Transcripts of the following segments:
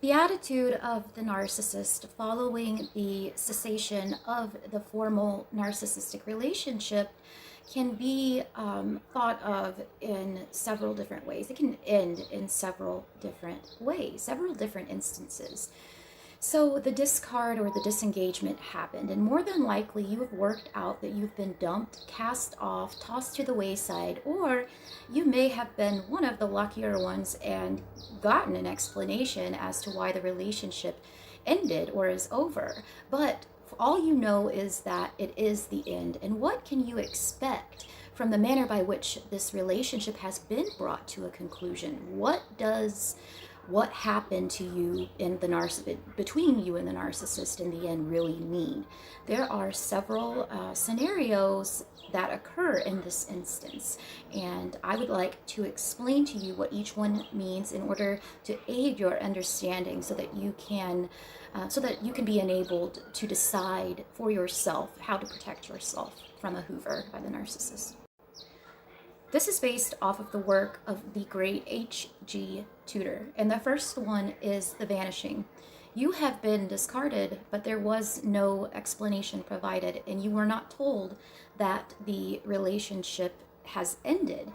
The attitude of the narcissist following the cessation of the formal narcissistic relationship can be thought of in several different ways. It can end in several different ways, several different instances. So the discard or the disengagement happened, and more than likely you have worked out that you've been dumped, cast off, tossed to the wayside, or you may have been one of the luckier ones and gotten an explanation as to why the relationship ended or is over. But all you know is that it is the end. And what can you expect from the manner by which this relationship has been brought to a conclusion? What happened to you in the between you and the narcissist in the end really mean? There are several scenarios that occur in this instance, and I would like to explain to you what each one means in order to aid your understanding so that you can be enabled to decide for yourself how to protect yourself from a hoover by the narcissist. This is based off of the work of the great H.G. Tudor, and the first one is the vanishing. You have been discarded, but there was no explanation provided, and you were not told that the relationship has ended.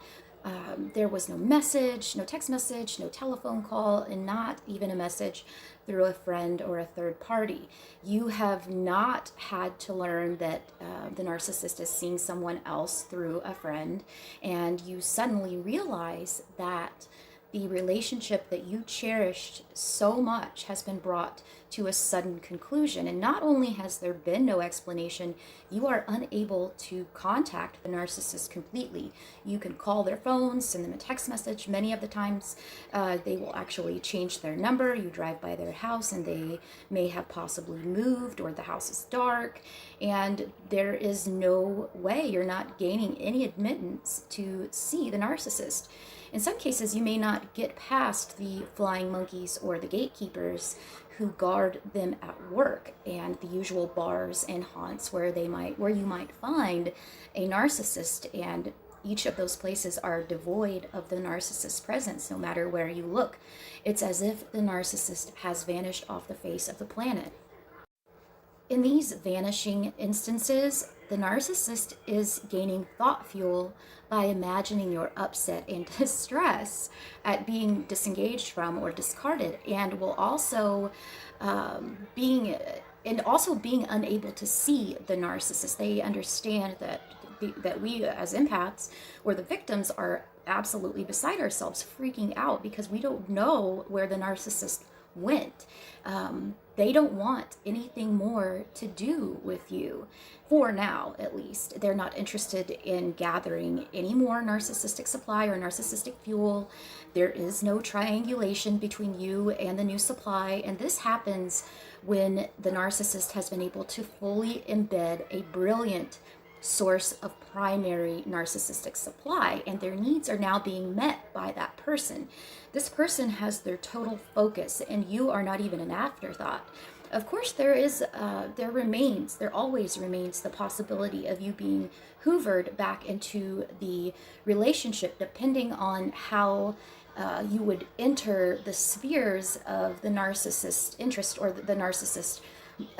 There was no message, no text message, no telephone call, and not even a message through a friend or a third party. You have not had to learn that the narcissist is seeing someone else through a friend, and you suddenly realize that the relationship that you cherished so much has been brought to a sudden conclusion. And not only has there been no explanation, you are unable to contact the narcissist completely. You can call their phones, send them a text message. Many of the times they will actually change their number. You drive by their house and they may have possibly moved, or the house is dark, and there is no way, you're not gaining any admittance to see the narcissist. In some cases, you may not get past the flying monkeys or the gatekeepers who guard them at work and the usual bars and haunts where you might find a narcissist, and each of those places are devoid of the narcissist's presence no matter where you look. It's as if the narcissist has vanished off the face of the planet. In these vanishing instances, the narcissist is gaining thought fuel by imagining your upset and distress at being disengaged from or discarded, and will also being unable to see the narcissist. They understand that we as empaths or the victims are absolutely beside ourselves, freaking out because we don't know where the narcissist went. They don't want anything more to do with you, for now at least. They're not interested in gathering any more narcissistic supply or narcissistic fuel. There is no triangulation between you and the new supply, and this happens when the narcissist has been able to fully embed a brilliant source of primary narcissistic supply, and their needs are now being met by that person. This person has their total focus, and you are not even an afterthought. Of course, there always remains the possibility of you being hoovered back into the relationship, depending on how you would enter the spheres of the narcissist interest or the narcissist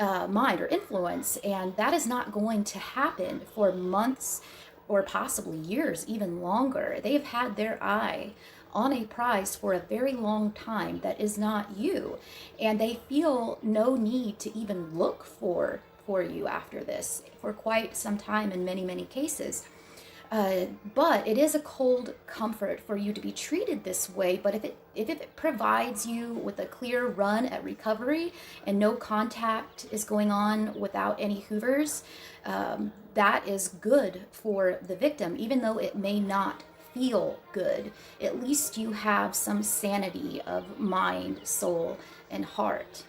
mind or influence, and that is not going to happen for months or possibly years, even longer. They've had their eye on a prize for a very long time that is not you, and they feel no need to even look for you after this for quite some time in many cases. But it is a cold comfort for you to be treated this way. But if it provides you with a clear run at recovery and no contact is going on without any hoovers, that is good for the victim, even though it may not feel good. At least you have some sanity of mind, soul, and heart.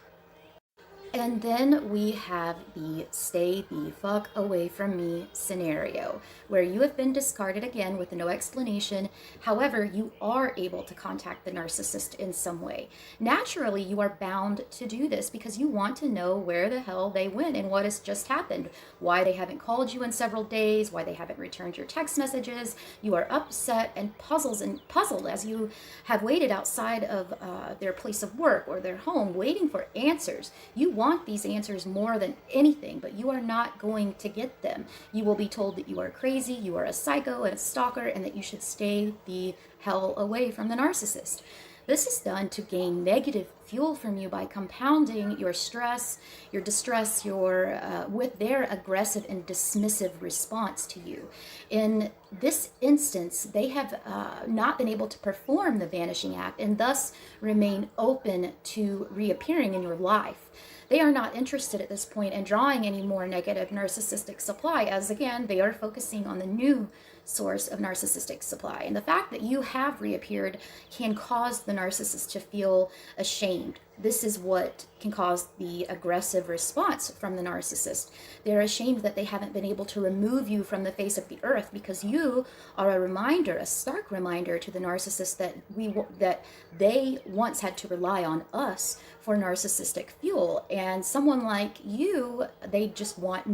And then we have the stay the fuck away from me scenario, where you have been discarded again with no explanation. However, you are able to contact the narcissist in some way. Naturally, you are bound to do this because you want to know where the hell they went and what has just happened, why they haven't called you in several days, why they haven't returned your text messages. You are upset and puzzled as you have waited outside of their place of work or their home, waiting for answers. You want these answers more than anything, but you are not going to get them. You will be told that you are crazy, you are a psycho and a stalker, and that you should stay the hell away from the narcissist. This is done to gain negative fuel from you by compounding your stress, your distress, with their aggressive and dismissive response to you. In this instance, they have not been able to perform the vanishing act and thus remain open to reappearing in your life. They are not interested at this point in drawing any more negative narcissistic supply, as again, they are focusing on the new source of narcissistic supply. And the fact that you have reappeared can cause the narcissist to feel ashamed. This is what can cause the aggressive response from the narcissist. They're ashamed that they haven't been able to remove you from the face of the earth because you are a reminder, a stark reminder to the narcissist that they once had to rely on us for narcissistic fuel. And someone like you, they just want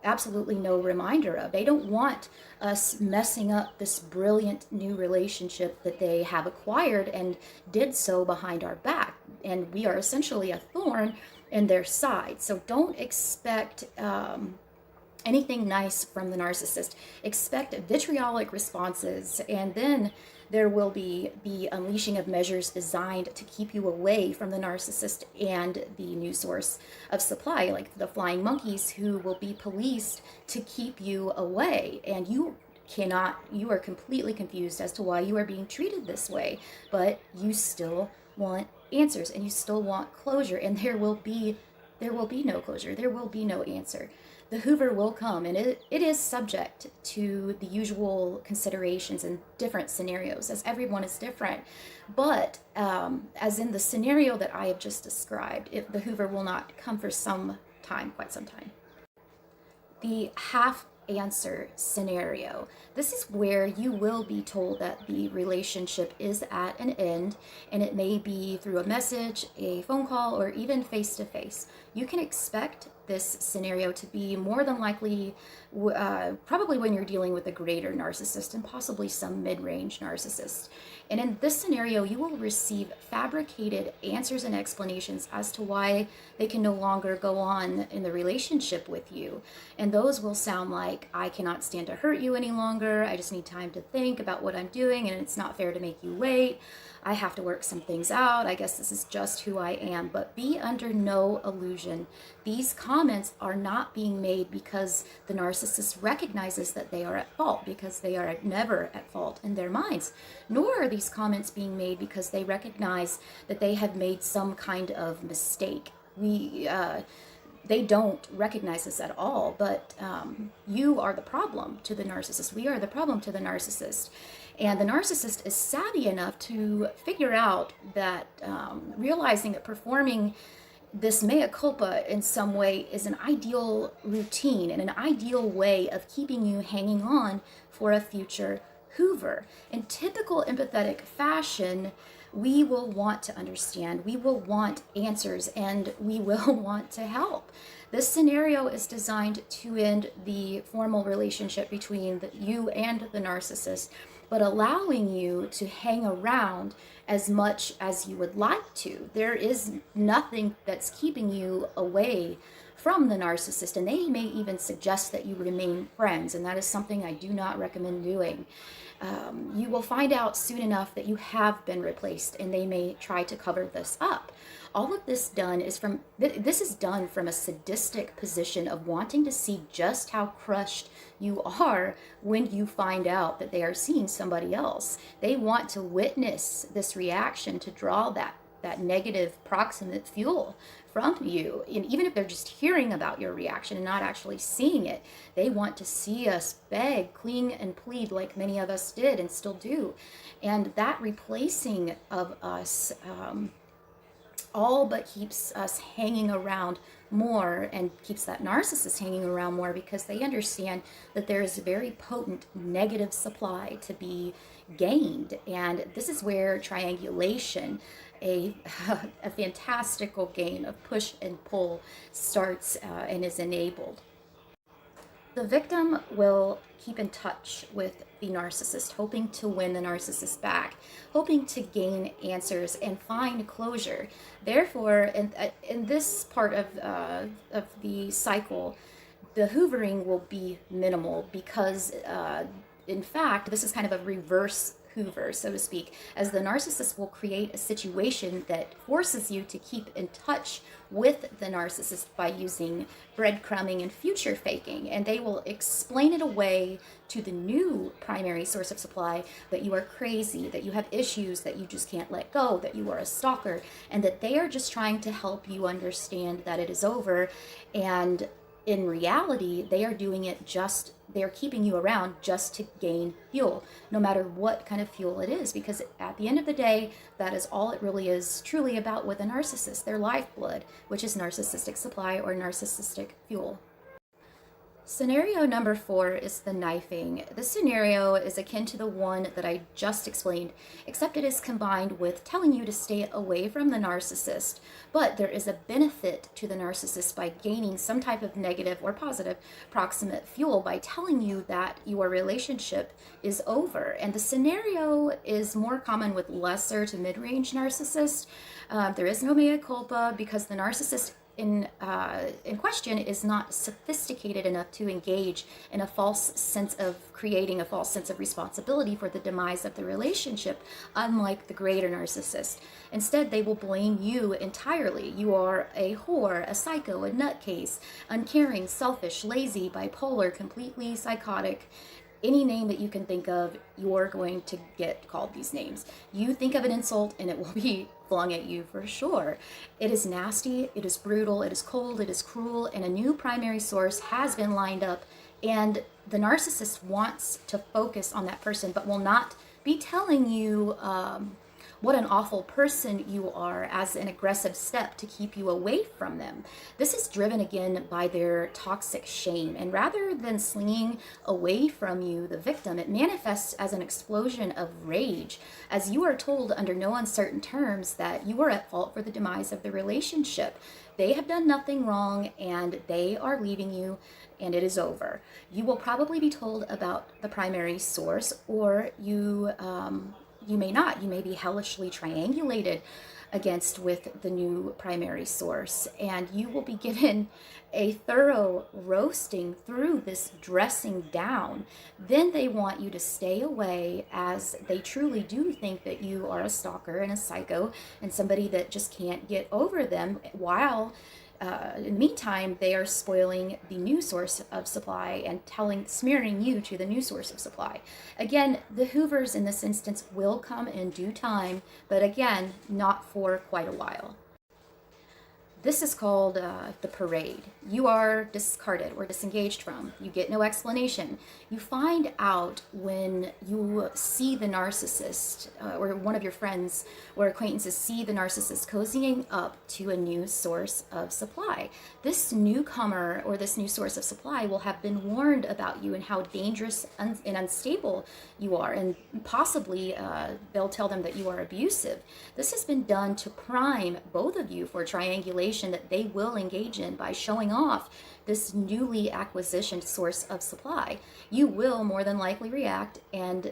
absolutely no reminder of. They don't want us messing up this brilliant new relationship that they have acquired and did so behind our back. And we are essentially a thorn in their side. So don't expect anything nice from the narcissist. Expect vitriolic responses, and then there will be the unleashing of measures designed to keep you away from the narcissist and the new source of supply, like the flying monkeys who will be policed to keep you away. And you are completely confused as to why you are being treated this way, but you still want answers and you still want closure, and there will be no closure, there will be no answer. The hoover will come, and it is subject to the usual considerations in different scenarios, as everyone is different. But as in the scenario that I have just described, the hoover will not come for some time, quite some time. The half answer scenario. This is where you will be told that the relationship is at an end, and it may be through a message, a phone call, or even face to face. You can expect this scenario to be more than likely probably when you're dealing with a greater narcissist and possibly some mid-range narcissist. And in this scenario, you will receive fabricated answers and explanations as to why they can no longer go on in the relationship with you. And those will sound like, I cannot stand to hurt you any longer. I just need time to think about what I'm doing, and it's not fair to make you wait. I have to work some things out. I guess this is just who I am. But be under no illusion. These comments are not being made because the narcissist recognizes that they are at fault, because they are never at fault in their minds. Nor are these comments being made because they recognize that they have made some kind of mistake. They don't recognize this at all, but you are the problem to the narcissist. We are the problem to the narcissist. And the narcissist is savvy enough to figure out that realizing that performing this mea culpa in some way is an ideal routine and an ideal way of keeping you hanging on for a future hoover. In typical empathetic fashion, we will want to understand, we will want answers, and we will want to help. This scenario is designed to end the formal relationship between you and the narcissist, but allowing you to hang around as much as you would like to. There is nothing that's keeping you away from the narcissist, and they may even suggest that you remain friends, and that is something I do not recommend doing. You will find out soon enough that you have been replaced, and they may try to cover this up. All of this this is done from a sadistic position of wanting to see just how crushed you are when you find out that they are seeing somebody else. They want to witness this reaction to draw that negative proximate fuel from you. And even if they're just hearing about your reaction and not actually seeing it, they want to see us beg, cling, and plead like many of us did and still do. And that replacing of us all but keeps us hanging around more and keeps that narcissist hanging around more, because they understand that there is a very potent negative supply to be gained. And this is where triangulation, a, a fantastical game of push and pull, starts and is enabled. The victim will keep in touch with the narcissist, hoping to win the narcissist back, hoping to gain answers and find closure. Therefore, in this part of the cycle, the hoovering will be minimal, because in fact, this is kind of a reverse hoover, so to speak, as the narcissist will create a situation that forces you to keep in touch with the narcissist by using breadcrumbing and future faking, and they will explain it away to the new primary source of supply that you are crazy, that you have issues that you just can't let go, that you are a stalker, and that they are just trying to help you understand that it is over. And in reality, they are doing it just, they're keeping you around just to gain fuel, no matter what kind of fuel it is, because at the end of the day, that is all it really is truly about with a narcissist, their lifeblood, which is narcissistic supply or narcissistic fuel. Scenario number 4 is the knifing. This scenario is akin to the one that I just explained, except it is combined with telling you to stay away from the narcissist, but there is a benefit to the narcissist by gaining some type of negative or positive proximate fuel by telling you that your relationship is over. And the scenario is more common with lesser to mid-range narcissists. There is no mea culpa, because the narcissist in question is not sophisticated enough to engage in a false sense of creating a false sense of responsibility for the demise of the relationship, unlike the greater narcissist. Instead, they will blame you entirely. You are a whore, a psycho, a nutcase, uncaring, selfish, lazy, bipolar, completely psychotic. Any name that you can think of, you're going to get called these names. You think of an insult and it will be flung at you for sure. It is nasty, it is brutal, it is cold, it is cruel, and a new primary source has been lined up, and the narcissist wants to focus on that person, but will not be telling you what an awful person you are as an aggressive step to keep you away from them. This is driven again by their toxic shame, and rather than slinging away from you, the victim, it manifests as an explosion of rage, as you are told under no uncertain terms that you are at fault for the demise of the relationship. They have done nothing wrong and they are leaving you, and it is over. You will probably be told about the primary source, or you may not. You may be hellishly triangulated against with the new primary source, and you will be given a thorough roasting through this dressing down. Then they want you to stay away, as they truly do think that you are a stalker and a psycho and somebody that just can't get over them, while in the meantime, they are spoiling the new source of supply and smearing you to the new source of supply. Again, the hoovers in this instance will come in due time, but again, not for quite a while. This is called the parade. You are discarded or disengaged from. You get no explanation. You find out when you see the narcissist, or one of your friends or acquaintances see the narcissist cozying up to a new source of supply. This newcomer or this new source of supply will have been warned about you and how dangerous and unstable you are, and possibly they'll tell them that you are abusive. This has been done to prime both of you for triangulation that they will engage in by showing off this newly acquisitioned source of supply. You will more than likely react, and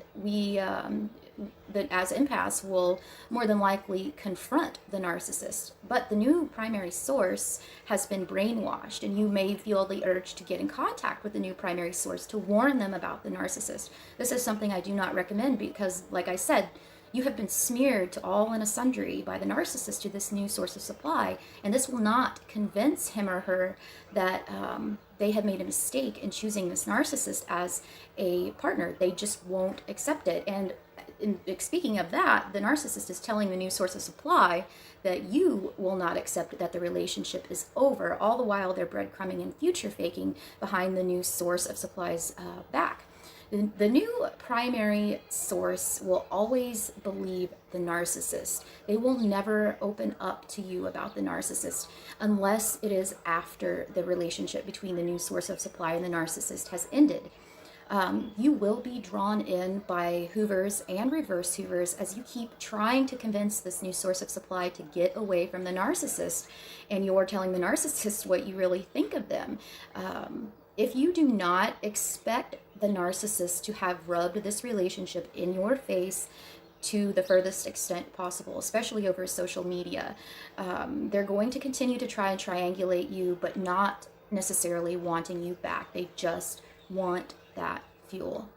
as empaths will more than likely confront the narcissist. But the new primary source has been brainwashed, and you may feel the urge to get in contact with the new primary source to warn them about the narcissist. This is something I do not recommend, because, like I said, you have been smeared to all and sundry by the narcissist to this new source of supply, and this will not convince him or her that they have made a mistake in choosing this narcissist as a partner. They just won't accept it. And speaking of that, the narcissist is telling the new source of supply that you will not accept that the relationship is over, all the while they're breadcrumbing and future faking behind the new source of supply's back. The new primary source will always believe the narcissist. They will never open up to you about the narcissist unless it is after the relationship between the new source of supply and the narcissist has ended. You will be drawn in by hoovers and reverse hoovers as you keep trying to convince this new source of supply to get away from the narcissist, and you're telling the narcissist what you really think of them. If you do not expect the narcissist to have rubbed this relationship in your face to the furthest extent possible, especially over social media, they're going to continue to try and triangulate you, but not necessarily wanting you back. They just want that fuel.